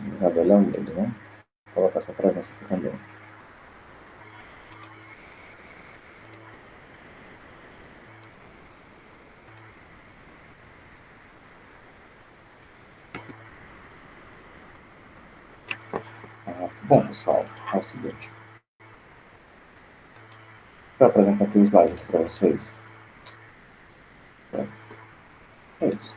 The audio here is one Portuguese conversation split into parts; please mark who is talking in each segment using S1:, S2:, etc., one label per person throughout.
S1: Isabela Almeida, né? Vou colocar sua presença aqui também. Bom, pessoal, é o seguinte. Vou apresentar aqui o slide para vocês. É isso.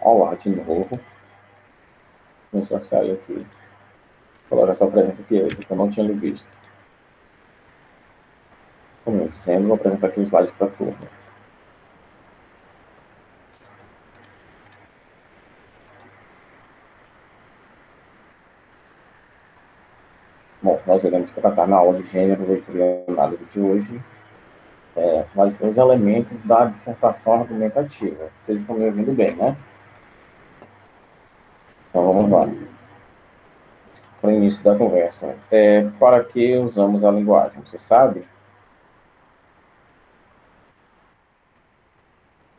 S1: Olá de novo. Começou a sair aqui. Vou colocar sua presença aqui hoje, que eu não tinha lhe visto. Como eu dizendo, vou apresentar aqui o slide para a turma. Bom, nós iremos tratar na aula de gênero, leitura e análise de hoje quais são os elementos da dissertação argumentativa. Vocês estão me ouvindo bem, né? Então vamos lá. Para o início da conversa. Para que usamos a linguagem? Você sabe?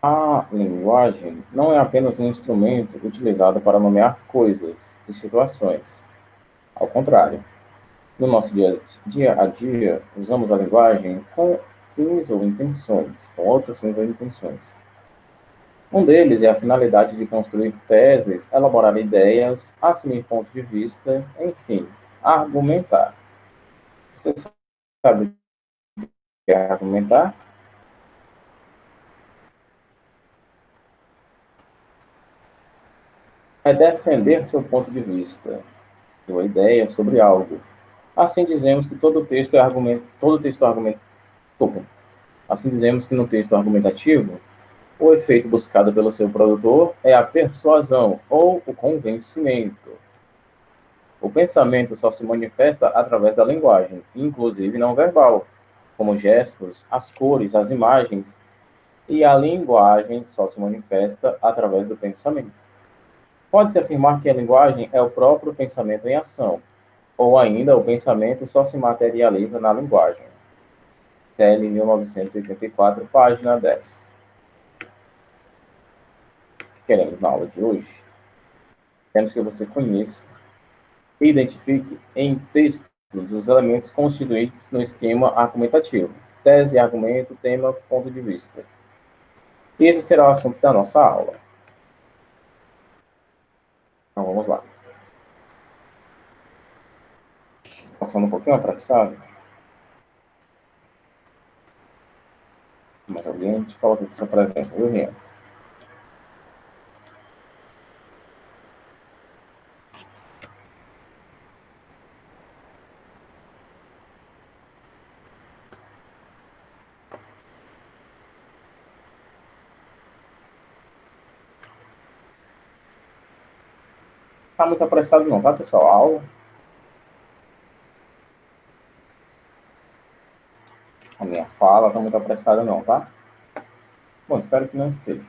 S1: A linguagem não é apenas um instrumento utilizado para nomear coisas e situações. Ao contrário, no nosso dia a dia, usamos a linguagem com fins ou intenções, com outros fins ou intenções. Um deles é a finalidade de construir teses, elaborar ideias, assumir ponto de vista, enfim, argumentar. Você sabe o que é argumentar? É defender seu ponto de vista, sua ideia sobre algo. Assim dizemos que todo texto é argumento, todo texto é argumento, desculpa. Assim dizemos que no texto argumentativo, o efeito buscado pelo seu produtor é a persuasão ou o convencimento. O pensamento só se manifesta através da linguagem, inclusive não verbal, como gestos, as cores, as imagens, e a linguagem só se manifesta através do pensamento. Pode-se afirmar que a linguagem é o próprio pensamento em ação, ou ainda o pensamento só se materializa na linguagem. TL 1984, página 10. Queremos na aula de hoje? Queremos que você conheça e identifique em textos os elementos constituintes no esquema argumentativo. Tese, argumento, tema, ponto de vista. E esse será o assunto da nossa aula. Então vamos lá. Passando um pouquinho apressado. Mais alguém? Te coloca aqui sua presença, viu, Rian? Tá muito apressado não, tá, pessoal? A aula. A minha fala tá muito apressada não, tá? Bom, espero que não esteja.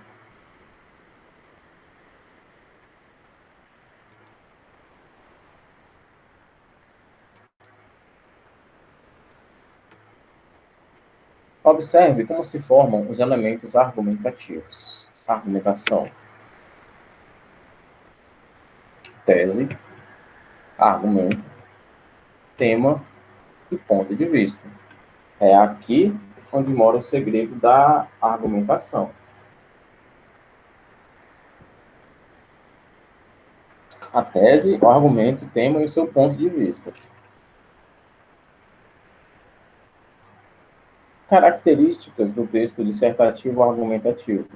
S1: Observe como se formam os elementos argumentativos. Argumentação, tese, argumento, tema e ponto de vista. É aqui onde mora o segredo da argumentação. A tese, o argumento, o tema e o seu ponto de vista. Características do texto dissertativo argumentativo.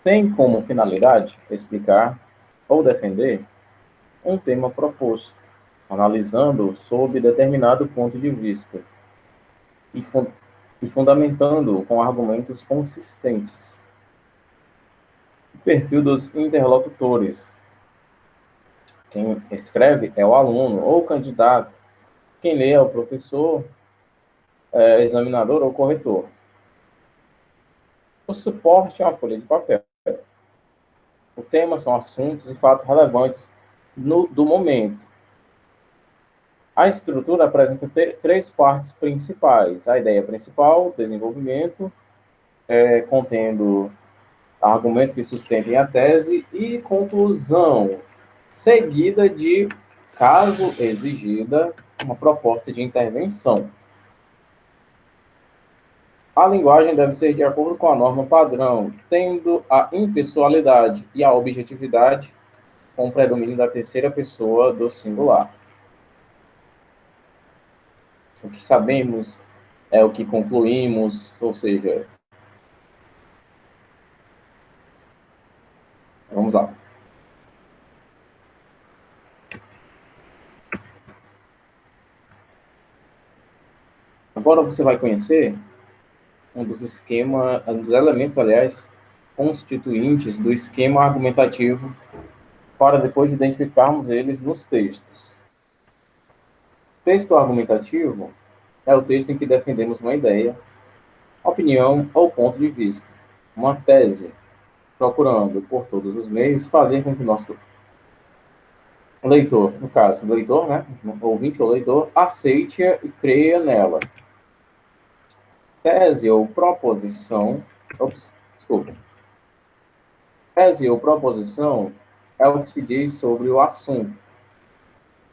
S1: Tem como finalidade explicar ou defender um tema proposto, analisando sob determinado ponto de vista e, fundamentando com argumentos consistentes. O perfil dos interlocutores. Quem escreve é o aluno ou o candidato. Quem lê é o professor, examinador ou corretor. O suporte é uma folha de papel. O tema são assuntos e fatos relevantes do momento. A estrutura apresenta três partes principais. A ideia principal, desenvolvimento, contendo argumentos que sustentem a tese, e conclusão, seguida de, caso exigida, uma proposta de intervenção. A linguagem deve ser de acordo com a norma padrão, tendo a impessoalidade e a objetividade com o predomínio da terceira pessoa do singular. O que sabemos é o que concluímos, ou seja, vamos lá. Agora você vai conhecer um dos elementos, aliás, constituintes do esquema argumentativo, para depois identificarmos eles nos textos. Texto argumentativo é o texto em que defendemos uma ideia, opinião ou ponto de vista, uma tese, procurando, por todos os meios, fazer com que o nosso leitor, no caso, leitor, né, ouvinte ou leitor, aceite-a e creia nela. Tese ou proposição, desculpa. Tese ou proposição é o que se diz sobre o assunto.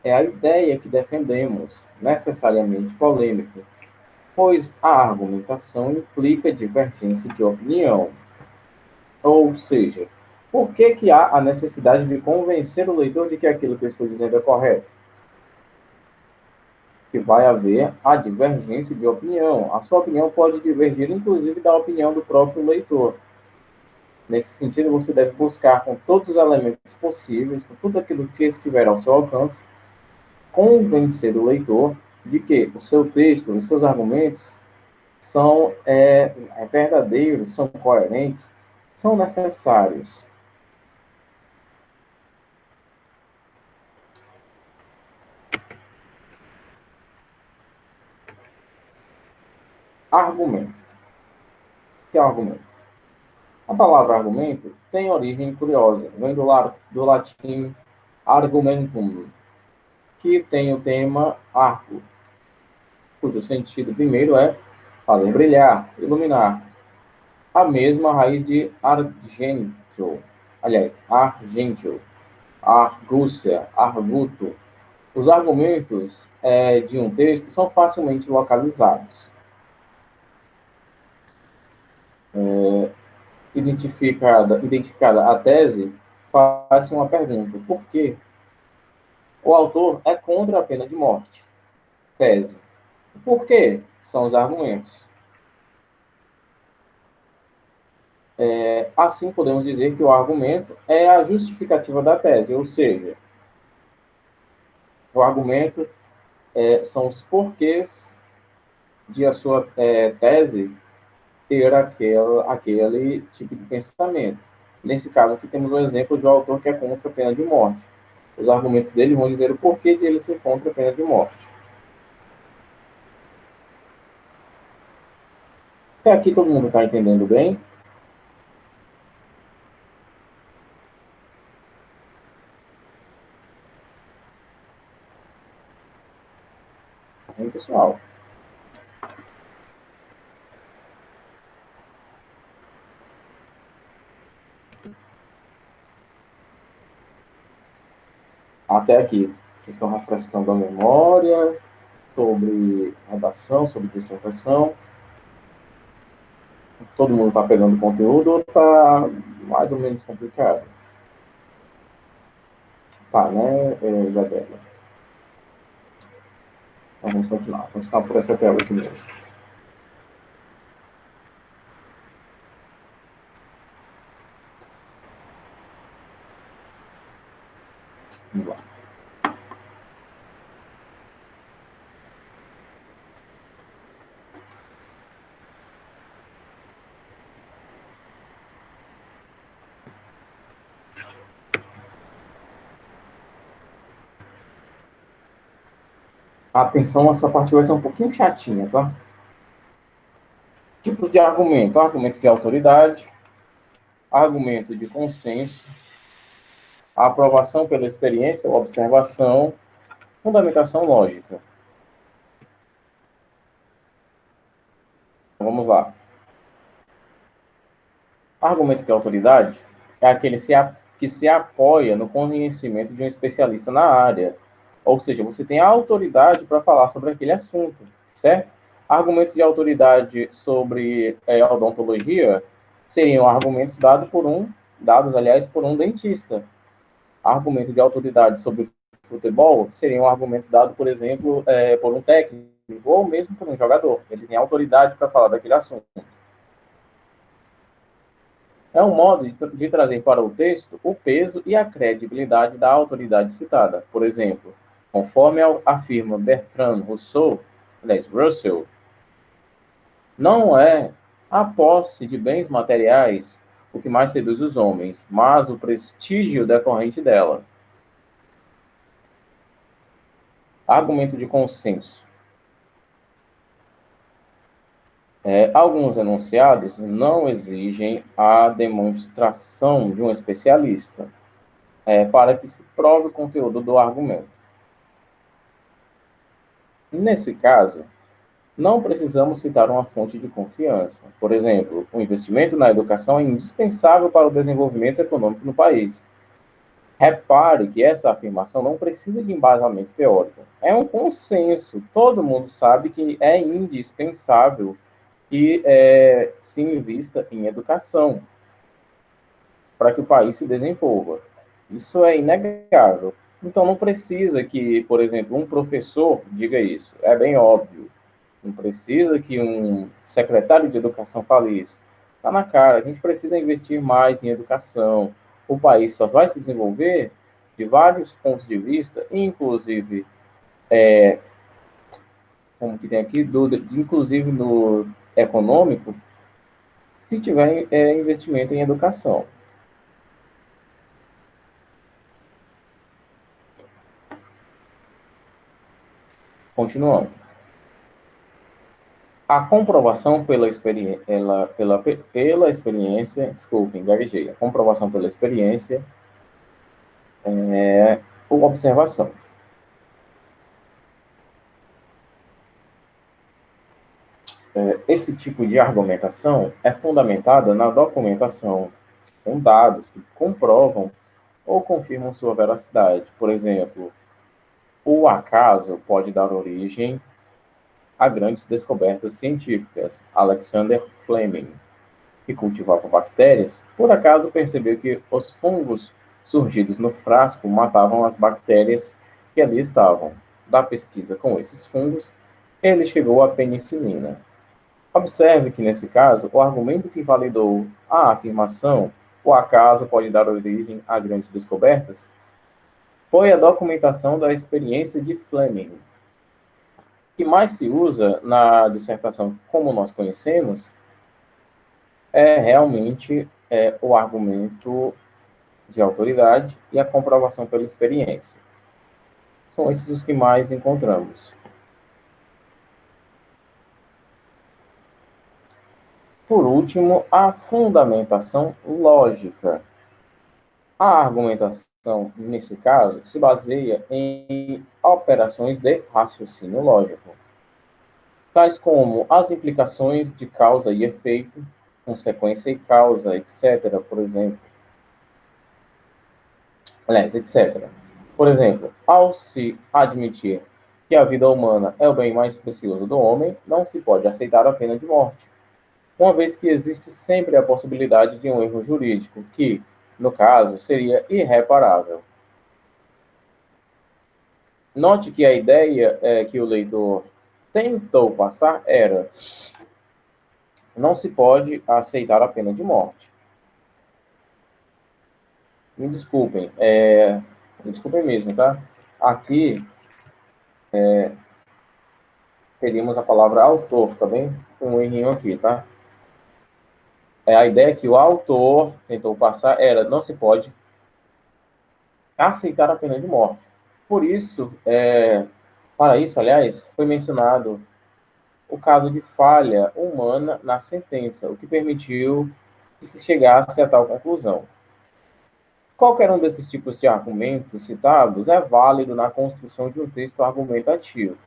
S1: É a ideia que defendemos, necessariamente polêmica, pois a argumentação implica divergência de opinião. Ou seja, por que há a necessidade de convencer o leitor de que aquilo que eu estou dizendo é correto? Que vai haver a divergência de opinião. A sua opinião pode divergir, inclusive, da opinião do próprio leitor. Nesse sentido, você deve buscar, com todos os elementos possíveis, com tudo aquilo que estiver ao seu alcance, convencer o leitor de que o seu texto, os seus argumentos são verdadeiros, são coerentes, são necessários. Argumento. O que é argumento? A palavra argumento tem origem curiosa, vem do latim argumentum, que tem o tema arco, cujo sentido primeiro é fazer brilhar, iluminar. A mesma raiz de argentio, aliás, argentio, argúcia, arguto. Os argumentos de um texto são facilmente localizados. Identificada a tese, faz-se uma pergunta: por quê? O autor é contra a pena de morte. Tese. Por quê? São os argumentos. Assim, podemos dizer que o argumento é a justificativa da tese, ou seja, o argumento são os porquês de a sua tese ter aquele tipo de pensamento. Nesse caso aqui temos um exemplo de um autor que é contra a pena de morte. Os argumentos dele vão dizer o porquê de ele ser contra a pena de morte. Até aqui todo mundo está entendendo bem? Bem, pessoal. Até aqui, vocês estão refrescando a memória sobre redação, sobre dissertação. Todo mundo está pegando conteúdo ou está mais ou menos complicado? Tá, né, Isabela? Então vamos continuar. Vamos ficar por essa tela aqui mesmo. Vamos lá. Atenção, essa parte vai ser um pouquinho chatinha, tá? Tipos de argumento: argumento de autoridade, argumento de consenso, aprovação pela experiência ou observação, fundamentação lógica. Vamos lá. Argumento de autoridade é aquele que se apoia no conhecimento de um especialista na área. Ou seja, você tem a autoridade para falar sobre aquele assunto, certo? Argumentos de autoridade sobre odontologia seriam argumentos dados, por um dentista. Argumento de autoridade sobre futebol seriam argumentos dados, por exemplo, por um técnico ou mesmo por um jogador. Ele tem autoridade para falar daquele assunto. É um modo de trazer para o texto o peso e a credibilidade da autoridade citada. Por exemplo, conforme afirma Bertrand Russell, não é a posse de bens materiais o que mais seduz os homens, mas o prestígio decorrente dela. Argumento de consenso. Alguns enunciados não exigem a demonstração de um especialista para que se prove o conteúdo do argumento. Nesse caso, não precisamos citar uma fonte de confiança. Por exemplo, o investimento na educação é indispensável para o desenvolvimento econômico no país. Repare que essa afirmação não precisa de embasamento teórico. É um consenso. Todo mundo sabe que é indispensável que se invista em educação para que o país se desenvolva. Isso é inegável. Então, não precisa que, por exemplo, um professor diga isso. É bem óbvio. Não precisa que um secretário de educação fale isso. Está na cara. A gente precisa investir mais em educação. O país só vai se desenvolver de vários pontos de vista, inclusive, como que tem aqui, inclusive no econômico, se tiver investimento em educação. Continuando. A comprovação pela experiência, desculpem, gaguejei. A comprovação pela experiência ou observação. Esse tipo de argumentação é fundamentada na documentação com dados que comprovam ou confirmam sua veracidade. Por exemplo, o acaso pode dar origem a grandes descobertas científicas. Alexander Fleming, que cultivava bactérias, por acaso percebeu que os fungos surgidos no frasco matavam as bactérias que ali estavam. Da pesquisa com esses fungos, ele chegou à penicilina. Observe que, nesse caso, o argumento que validou a afirmação, o acaso pode dar origem a grandes descobertas, foi a documentação da experiência de Fleming. O que mais se usa na dissertação, como nós conhecemos, é realmente o argumento de autoridade e a comprovação pela experiência. São esses os que mais encontramos. Por último, a fundamentação lógica. A argumentação, nesse caso, se baseia em operações de raciocínio lógico, tais como as implicações de causa e efeito, consequência e causa, etc., por exemplo. Etc. Por exemplo, ao se admitir que a vida humana é o bem mais precioso do homem, não se pode aceitar a pena de morte, uma vez que existe sempre a possibilidade de um erro jurídico, que, no caso, seria irreparável. Note que a ideia que o leitor tentou passar era: não se pode aceitar a pena de morte. Me desculpem mesmo, tá? Aqui teríamos a palavra autor, tá bem? Um errinho aqui, tá? A ideia que o autor tentou passar era: não se pode aceitar a pena de morte. Por isso, Para isso, aliás, foi mencionado o caso de falha humana na sentença, o que permitiu que se chegasse a tal conclusão. Qualquer um desses tipos de argumentos citados é válido na construção de um texto argumentativo,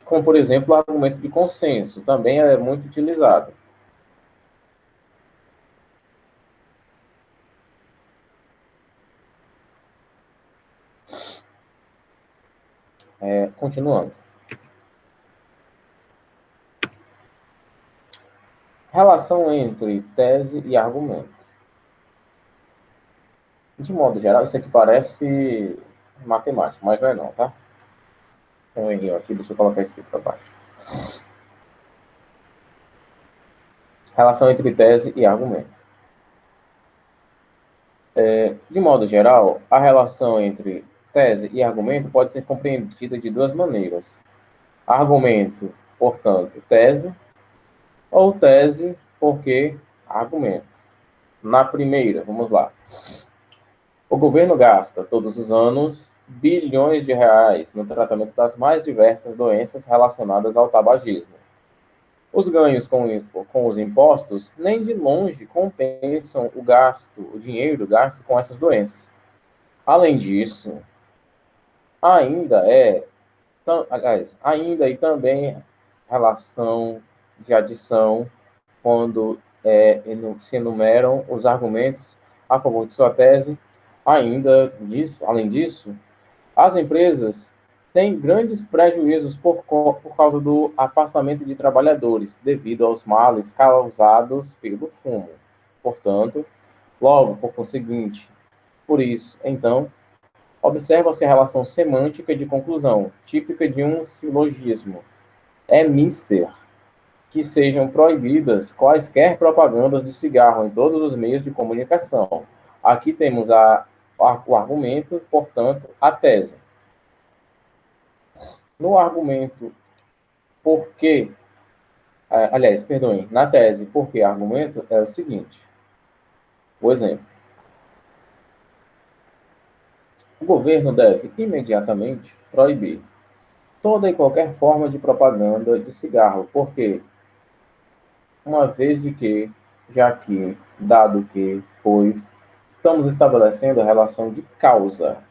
S1: como, por exemplo, o argumento de consenso, também é muito utilizado. Continuando. Relação entre tese e argumento. De modo geral, isso aqui parece matemática, mas não é não, tá? Tem um erro aqui, deixa eu colocar isso aqui para baixo. Relação entre tese e argumento. De modo geral, a relação entre tese e argumento pode ser compreendida de duas maneiras. Argumento, portanto, tese, ou tese, porque argumento. Na primeira, vamos lá. O governo gasta, todos os anos, bilhões de reais no tratamento das mais diversas doenças relacionadas ao tabagismo. Os ganhos com os impostos nem de longe compensam o dinheiro gasto com essas doenças. Além disso, ainda é, aliás, ainda e também relação de adição quando se enumeram os argumentos a favor de sua tese. Além disso, as empresas têm grandes prejuízos por causa do afastamento de trabalhadores devido aos males causados pelo fumo. Portanto, logo, por conseguinte, por isso, então, observa-se a relação semântica de conclusão, típica de um silogismo. É mister que sejam proibidas quaisquer propagandas de cigarro em todos os meios de comunicação. Aqui temos o argumento, portanto, a tese. No argumento por que, aliás, perdoem, na tese por que argumento é o seguinte, o exemplo. O governo deve imediatamente proibir toda e qualquer forma de propaganda de cigarro, porque, uma vez de que, já que, dado que, pois, estamos estabelecendo a relação de causa,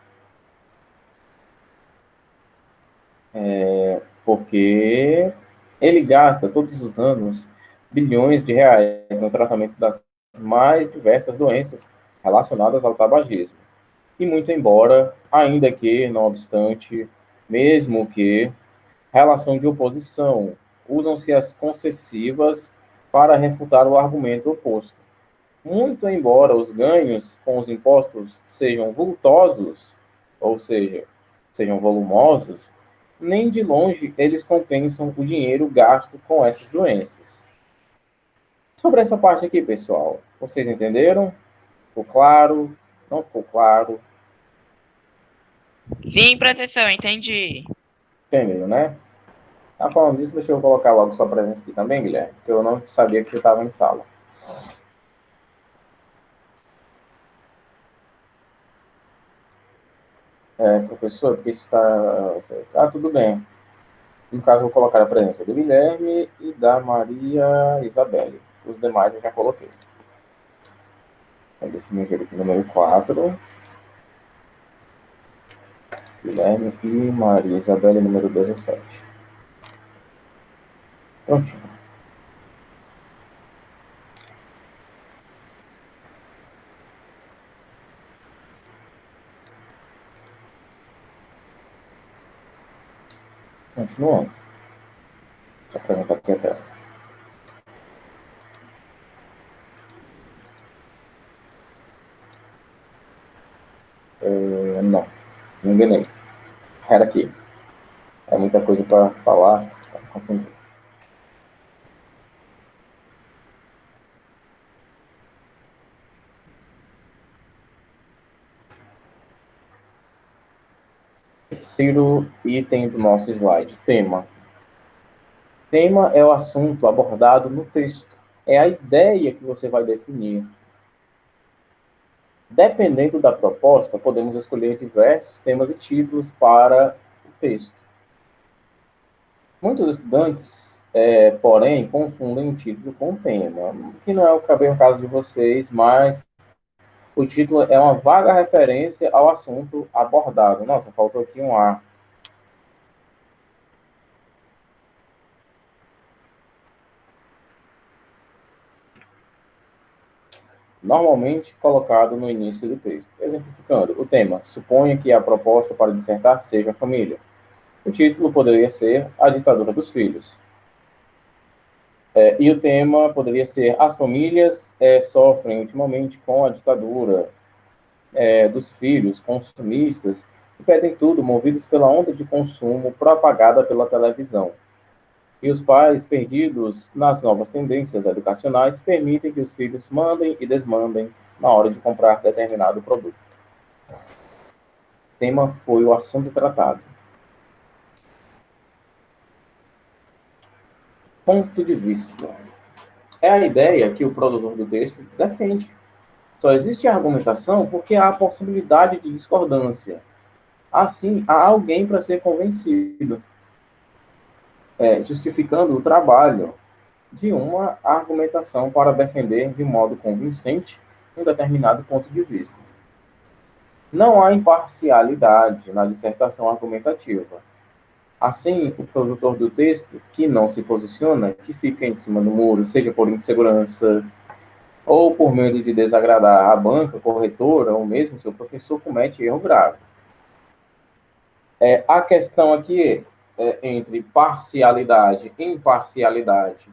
S1: porque ele gasta todos os anos bilhões de reais no tratamento das mais diversas doenças relacionadas ao tabagismo. E muito embora, ainda que, não obstante, mesmo que, relação de oposição, usam-se as concessivas para refutar o argumento oposto. Muito embora os ganhos com os impostos sejam vultosos, ou seja, sejam volumosos, nem de longe eles compensam o dinheiro gasto com essas doenças. Sobre essa parte aqui, pessoal, vocês entenderam? Ficou claro? Não ficou claro?
S2: Sim, professor, entendi.
S1: Entendeu, né? Tá falando disso, deixa eu colocar logo sua presença aqui também, Guilherme, porque eu não sabia que você estava em sala. Professor, porque está... Ah, tudo bem. No caso, eu vou colocar a presença do Guilherme e da Maria Isabelle. Os demais eu já coloquei. Então, deixa eu ver aqui, número 4. Guilherme e Maria Isabelle, número 17. Prontinho. Continuando. Deixa eu apresentar aqui a tela. Não, me enganei. Era aqui. É muita coisa para falar. Confundi. Terceiro item do nosso slide, tema. Tema é o assunto abordado no texto. É a ideia que você vai definir. Dependendo da proposta, podemos escolher diversos temas e títulos para o texto. Muitos estudantes, porém, confundem o título com o tema, que não é o caso de vocês, mas o título é uma vaga referência ao assunto abordado. Nossa, faltou aqui um A. Normalmente colocado no início do texto. Exemplificando, o tema: suponha que a proposta para dissertar seja a família. O título poderia ser A Ditadura dos Filhos. E o tema poderia ser: as famílias sofrem ultimamente com a ditadura dos filhos consumistas que pedem tudo, movidos pela onda de consumo propagada pela televisão. E os pais, perdidos nas novas tendências educacionais, permitem que os filhos mandem e desmandem na hora de comprar determinado produto. O tema foi o assunto tratado. Ponto de vista. É a ideia que o produtor do texto defende. Só existe argumentação porque há a possibilidade de discordância. Assim, há alguém para ser convencido, justificando o trabalho de uma argumentação para defender de modo convincente um determinado ponto de vista. Não há imparcialidade na dissertação argumentativa. Assim, o produtor do texto, que não se posiciona, que fica em cima do muro, seja por insegurança ou por medo de desagradar a banca, corretora ou mesmo seu professor, comete erro grave. A questão aqui entre parcialidade, imparcialidade,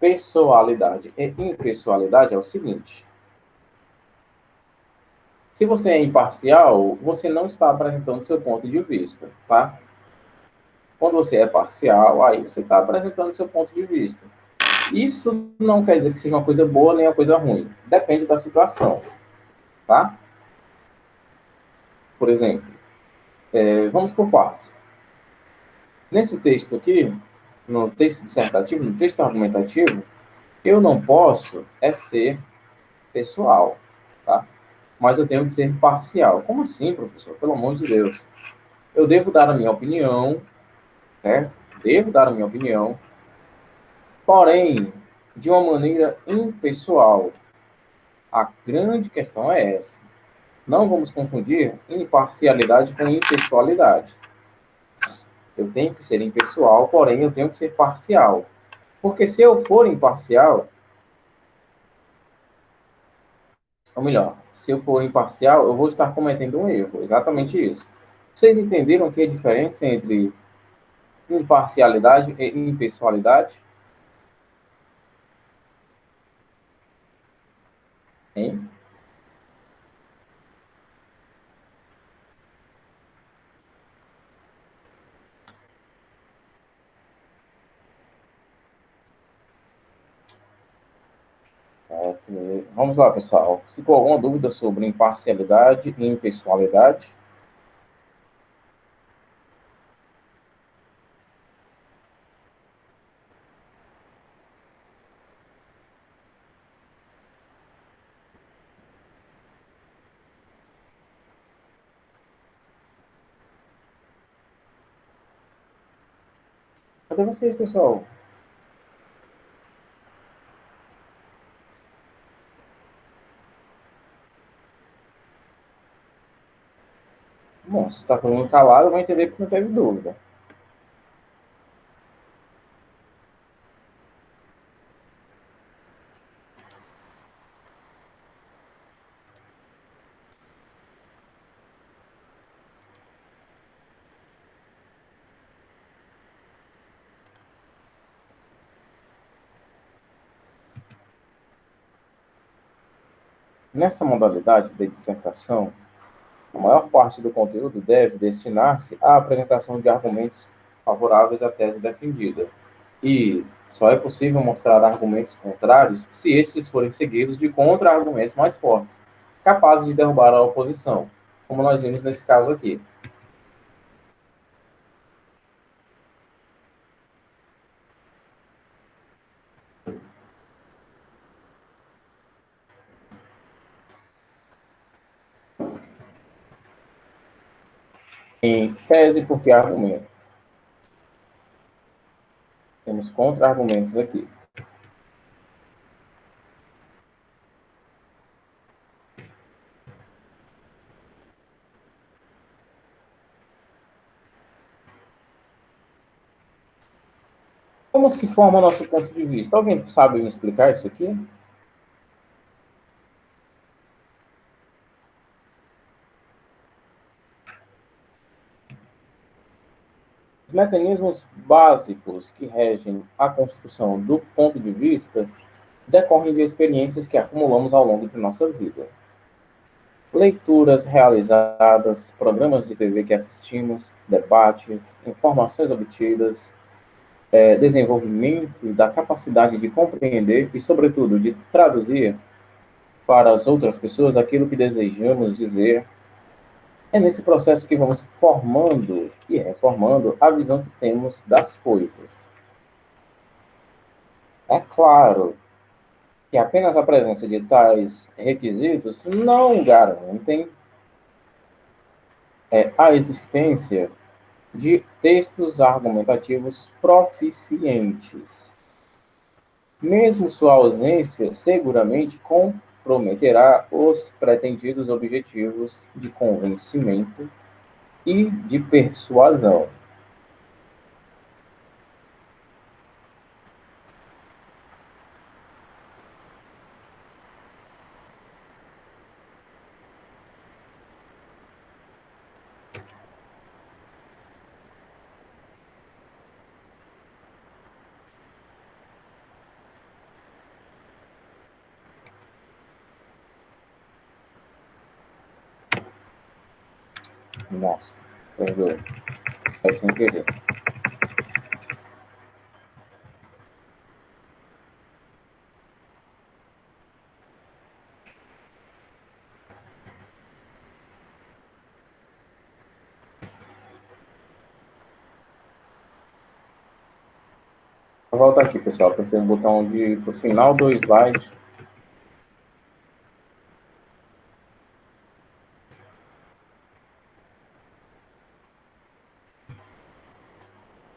S1: pessoalidade e impessoalidade é o seguinte: se você é imparcial, você não está apresentando seu ponto de vista, tá? Quando você é parcial, aí você está apresentando seu ponto de vista. Isso não quer dizer que seja uma coisa boa nem uma coisa ruim. Depende da situação, tá? Por exemplo, vamos por partes. Nesse texto aqui, no texto dissertativo, no texto argumentativo, eu não posso ser pessoal, tá? Mas eu tenho que ser parcial. Como assim, professor? Pelo amor de Deus. Eu devo dar a minha opinião, né? Devo dar a minha opinião, porém, de uma maneira impessoal. A grande questão é essa. Não vamos confundir imparcialidade com impessoalidade. Eu tenho que ser impessoal, porém eu tenho que ser parcial. Porque se eu for imparcial, ou melhor, se eu for imparcial, eu vou estar cometendo um erro. Exatamente isso. Vocês entenderam que a diferença entre imparcialidade e impessoalidade? Hein? Vamos lá, pessoal. Ficou alguma dúvida sobre imparcialidade e impessoalidade? Cadê vocês, pessoal? Bom, se está todo mundo calado, eu vou entender porque não teve dúvida. Nessa modalidade de dissertação, a maior parte do conteúdo deve destinar-se à apresentação de argumentos favoráveis à tese defendida. E só é possível mostrar argumentos contrários se estes forem seguidos de contra-argumentos mais fortes, capazes de derrubar a oposição, como nós vimos nesse caso aqui. Em tese, porque argumento. temos contra-argumentos aqui. Como se forma o nosso ponto de vista? Alguém sabe me explicar isso aqui? Os mecanismos básicos que regem a construção do ponto de vista decorrem de experiências que acumulamos ao longo de nossa vida. Leituras realizadas, programas de TV que assistimos, debates, informações obtidas, desenvolvimento da capacidade de compreender e, sobretudo, de traduzir para as outras pessoas aquilo que desejamos dizer. É nesse processo que vamos formando e reformando a visão que temos das coisas. É claro que apenas a presença de tais requisitos não garantem a existência de textos argumentativos proficientes. Mesmo sua ausência seguramente comprometerá os pretendidos objetivos de convencimento e de persuasão. Nossa, perdoe. Só sem querer. Vou voltar aqui, pessoal, para ter um botão de ir para o final do slide.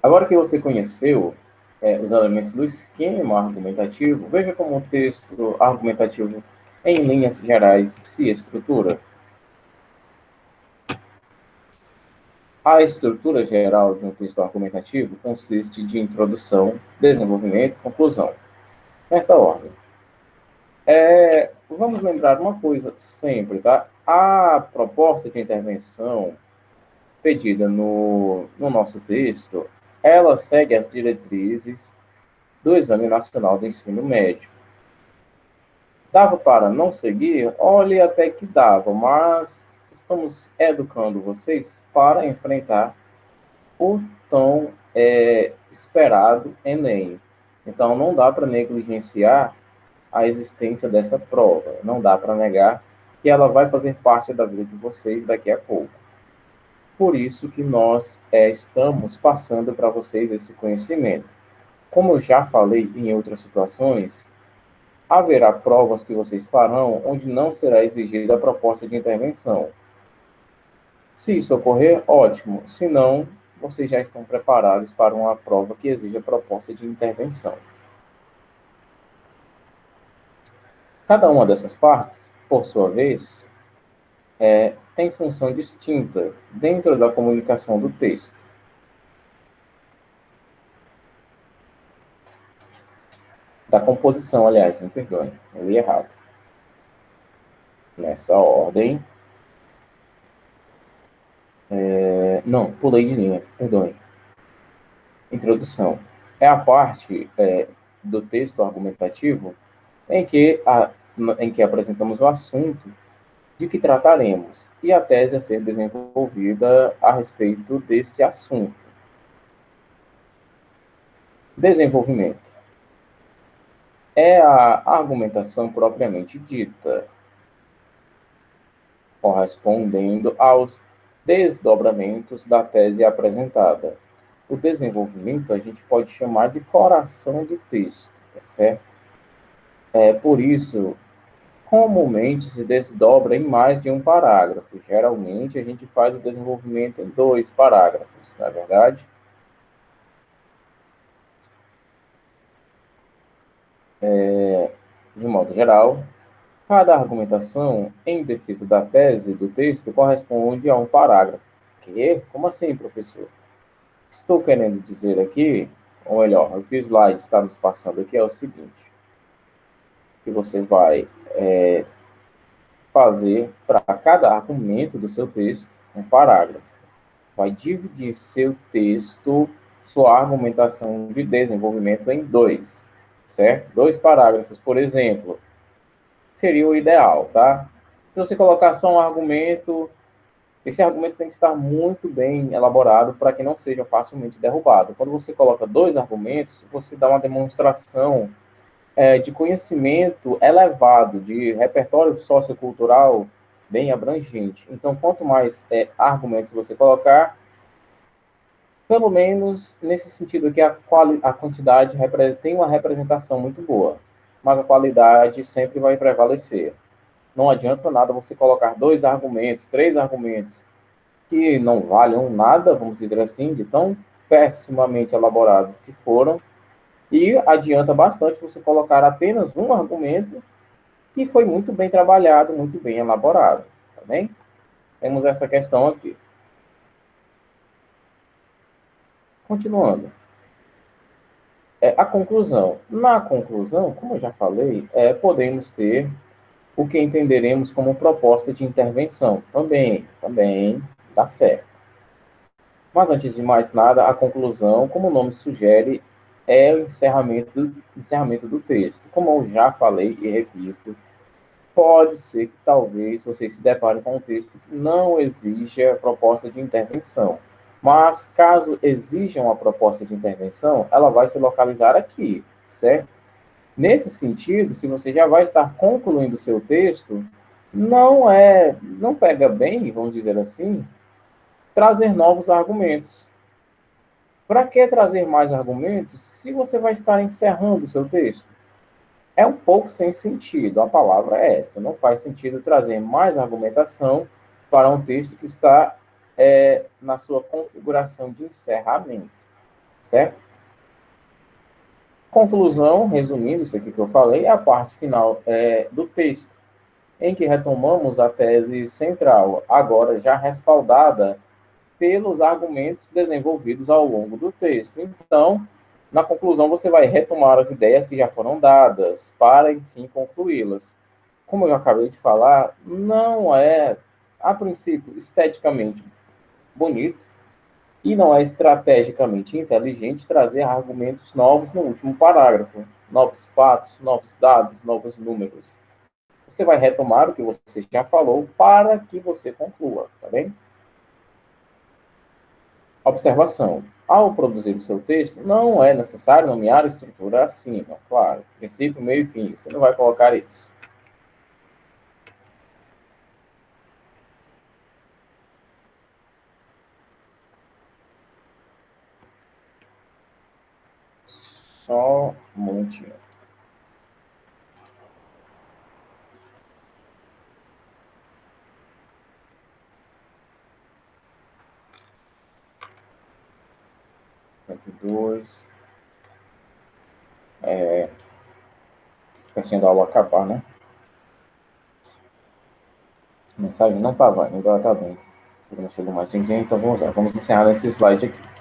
S1: Agora que você conheceu os elementos do esquema argumentativo, veja como o texto argumentativo, em linhas gerais, se estrutura. A estrutura geral de um texto argumentativo consiste de introdução, desenvolvimento e conclusão. Nesta ordem. Vamos lembrar uma coisa sempre, tá? A proposta de intervenção pedida no nosso texto, ela segue as diretrizes do Exame Nacional do Ensino Médio. Dava para não seguir? Olhe, até que dava, mas estamos educando vocês para enfrentar o tão esperado Enem. Então, não dá para negligenciar a existência dessa prova. Não dá para negar que ela vai fazer parte da vida de vocês daqui a pouco. Por isso que nós estamos passando para vocês esse conhecimento. Como eu já falei em outras situações, haverá provas que vocês farão onde não será exigida a proposta de intervenção. Se isso ocorrer, ótimo. Se não, vocês já estão preparados para uma prova que exija proposta de intervenção. Cada uma dessas partes, por sua vez, tem função distinta dentro da comunicação do texto. Da composição, aliás, me perdoe, eu li errado. Nessa ordem. Não, pulei de linha, perdoe. Introdução. É a parte do texto argumentativo em que apresentamos o assunto de que trataremos e a tese a ser desenvolvida a respeito desse assunto. Desenvolvimento. É a argumentação propriamente dita, correspondendo aos desdobramentos da tese apresentada. O desenvolvimento a gente pode chamar de coração do texto, tá certo? Por isso, comumente se desdobra em mais de um parágrafo. Geralmente a gente faz o desenvolvimento em 2 parágrafos, não é verdade? De modo geral, cada argumentação em defesa da tese do texto corresponde a um parágrafo. Que? Como assim, professor? Estou querendo dizer aqui, ou melhor, o que o slide está nos passando aqui é o seguinte, que você vai fazer para cada argumento do seu texto um parágrafo. Vai dividir seu texto, sua argumentação de desenvolvimento em dois, certo? Dois parágrafos, por exemplo, seria o ideal, tá? Se você colocar só um argumento, esse argumento tem que estar muito bem elaborado para que não seja facilmente derrubado. Quando você coloca dois argumentos, você dá uma demonstração de conhecimento elevado, de repertório sociocultural bem abrangente. Então, quanto mais argumentos você colocar, pelo menos nesse sentido que a quantidade tem uma representação muito boa, mas a qualidade sempre vai prevalecer. Não adianta nada você colocar dois argumentos, três argumentos que não valham nada, vamos dizer assim, de tão pessimamente elaborados que foram, e adianta bastante você colocar apenas um argumento que foi muito bem trabalhado, muito bem elaborado, tá bem? Temos essa questão aqui. Continuando. A conclusão. Na conclusão, como eu já falei, podemos ter o que entenderemos como proposta de intervenção. Também dá certo. Mas, antes de mais nada, a conclusão, como o nome sugere, é o encerramento do texto. Como eu já falei e repito, pode ser que talvez vocês se deparem com um texto que não exija proposta de intervenção. Mas, caso exija uma proposta de intervenção, ela vai se localizar aqui, certo? Nesse sentido, se você já vai estar concluindo o seu texto, não pega bem, vamos dizer assim, trazer novos argumentos. Para que trazer mais argumentos se você vai estar encerrando o seu texto? É um pouco sem sentido, a palavra é essa. Não faz sentido trazer mais argumentação para um texto que está na sua configuração de encerramento, certo? Conclusão, resumindo isso aqui que eu falei, é a parte final do texto, em que retomamos a tese central, agora já respaldada pelos argumentos desenvolvidos ao longo do texto. Então, na conclusão, você vai retomar as ideias que já foram dadas, para, enfim, concluí-las. Como eu acabei de falar, não é, a princípio, esteticamente bonito e não é estrategicamente inteligente trazer argumentos novos no último parágrafo, novos fatos, novos dados, novos números. Você vai retomar o que você já falou para que você conclua, tá bem? Observação. Ao produzir o seu texto, não é necessário nomear a estrutura acima. Claro, princípio, meio e fim. Você não vai colocar isso. Só um momentinho. Dois. Pertinho da aula acabar, né? A mensagem não tá vai, agora tá bem. Não chegou mais ninguém, então vamos lá. Vamos encerrar nesse slide aqui.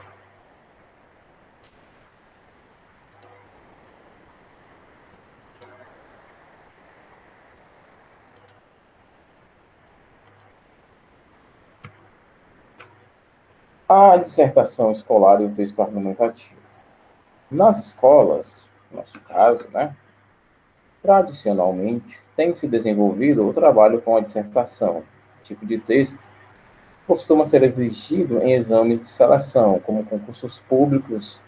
S1: A dissertação escolar e o texto argumentativo. Nas escolas, no nosso caso, né? Tradicionalmente, tem se desenvolvido o trabalho com a dissertação. Tipo de texto costuma ser exigido em exames de seleção, como concursos públicos,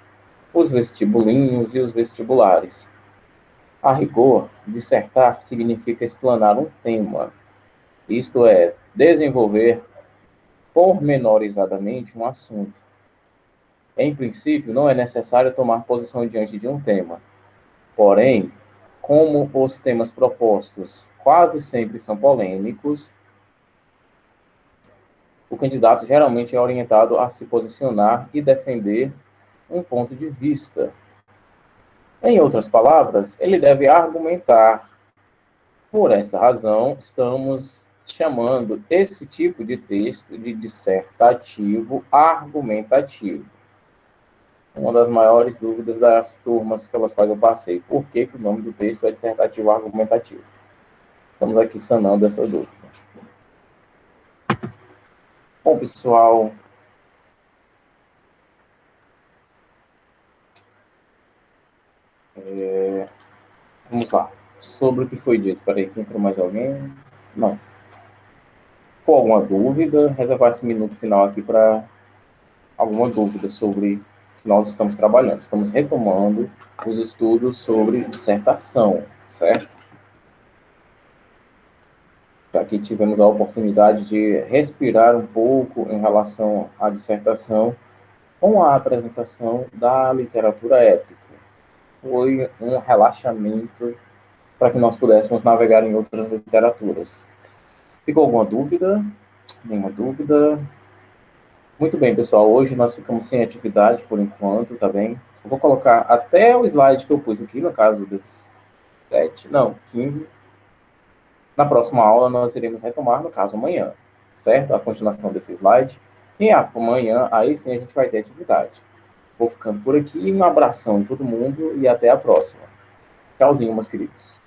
S1: os vestibulinhos e os vestibulares. A rigor, dissertar significa explanar um tema, isto é, desenvolver pormenorizadamente um assunto. Em princípio, não é necessário tomar posição diante de um tema. Porém, como os temas propostos quase sempre são polêmicos, o candidato geralmente é orientado a se posicionar e defender um ponto de vista. Em outras palavras, ele deve argumentar. Por essa razão, estamos chamando esse tipo de texto de dissertativo argumentativo. Uma das maiores dúvidas das turmas pelas quais eu passei. Por que o nome do texto é dissertativo argumentativo? Estamos aqui sanando essa dúvida. Bom, pessoal, vamos lá. Sobre o que foi dito. Peraí, que entrou mais alguém? Não. Com alguma dúvida, reservar esse minuto final aqui para alguma dúvida sobre o que nós estamos trabalhando. Estamos retomando os estudos sobre dissertação, certo? Aqui tivemos a oportunidade de respirar um pouco em relação à dissertação com a apresentação da literatura épica. Foi um relaxamento para que nós pudéssemos navegar em outras literaturas. Ficou alguma dúvida? Nenhuma dúvida? Muito bem, pessoal. Hoje nós ficamos sem atividade por enquanto, tá bem? Eu vou colocar até o slide que eu pus aqui, no caso desses 15. Na próxima aula nós iremos retomar, no caso amanhã, certo? A continuação desse slide. E amanhã, aí sim, a gente vai ter atividade. Vou ficando por aqui. Um abração em todo mundo e até a próxima. Tchauzinho, meus queridos.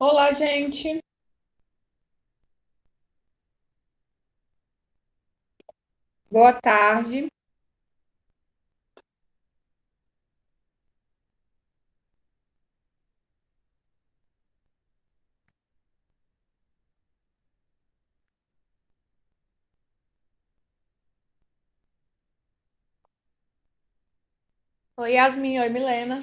S3: Olá, gente. Boa tarde. Oi, Yasmin. Oi, Milena.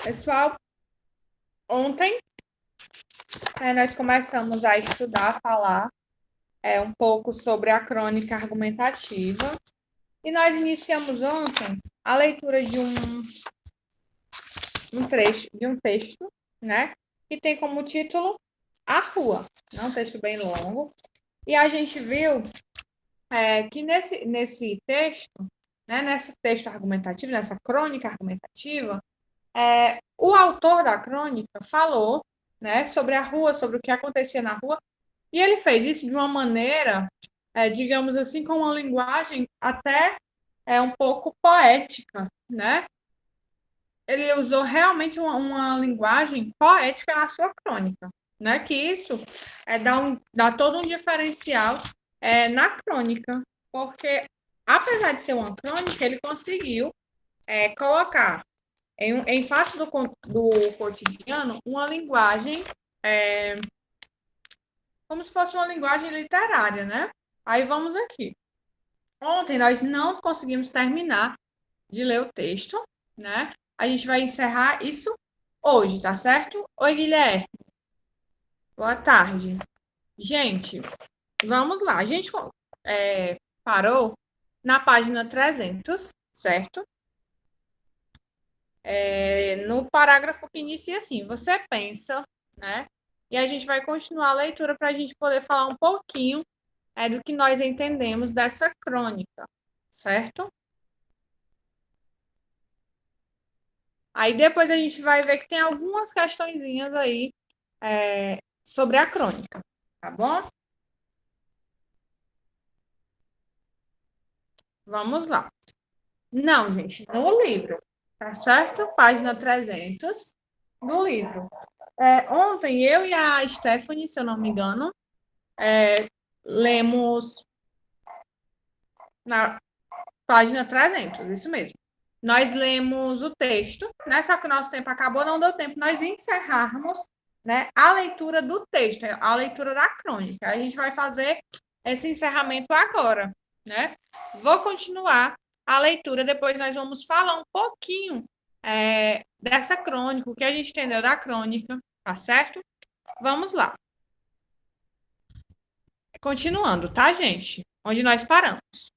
S3: Pessoal, ontem nós começamos a estudar, a falar um pouco sobre a crônica argumentativa e nós iniciamos ontem a leitura de um texto, né, que tem como título A Rua. É um texto bem longo. E a gente viu que nesse texto, né, nesse texto argumentativo, nessa crônica argumentativa, o autor da crônica falou, né, sobre a rua, sobre o que acontecia na rua, e ele fez isso de uma maneira, digamos assim, com uma linguagem até um pouco poética, né? Ele usou realmente uma linguagem poética na sua crônica, né? Que isso dá todo um diferencial na crônica, porque apesar de ser uma crônica, ele conseguiu colocar em face do cotidiano uma linguagem como se fosse uma linguagem literária, né? Aí vamos aqui. Ontem nós não conseguimos terminar de ler o texto, né? A gente vai encerrar isso hoje, tá certo? Oi, Guilherme. Boa tarde. Gente, vamos lá. A gente parou na página 300, certo? No parágrafo que inicia assim: você pensa, né? E a gente vai continuar a leitura para a gente poder falar um pouquinho do que nós entendemos dessa crônica, certo? Aí depois a gente vai ver que tem algumas questõezinhas aí sobre a crônica, tá bom? Vamos lá. Não, gente, no livro, tá certo? Página 300 do livro. Ontem eu e a Stephanie, se eu não me engano, lemos na página 300, isso mesmo. Nós lemos o texto, né? Só que o nosso tempo acabou, não deu tempo nós encerrarmos, né, a leitura do texto, a leitura da crônica. A gente vai fazer esse encerramento agora, né? Vou continuar a leitura, depois nós vamos falar um pouquinho dessa crônica, o que a gente entendeu da crônica, tá certo? Vamos lá. Continuando, tá, gente? Onde nós paramos.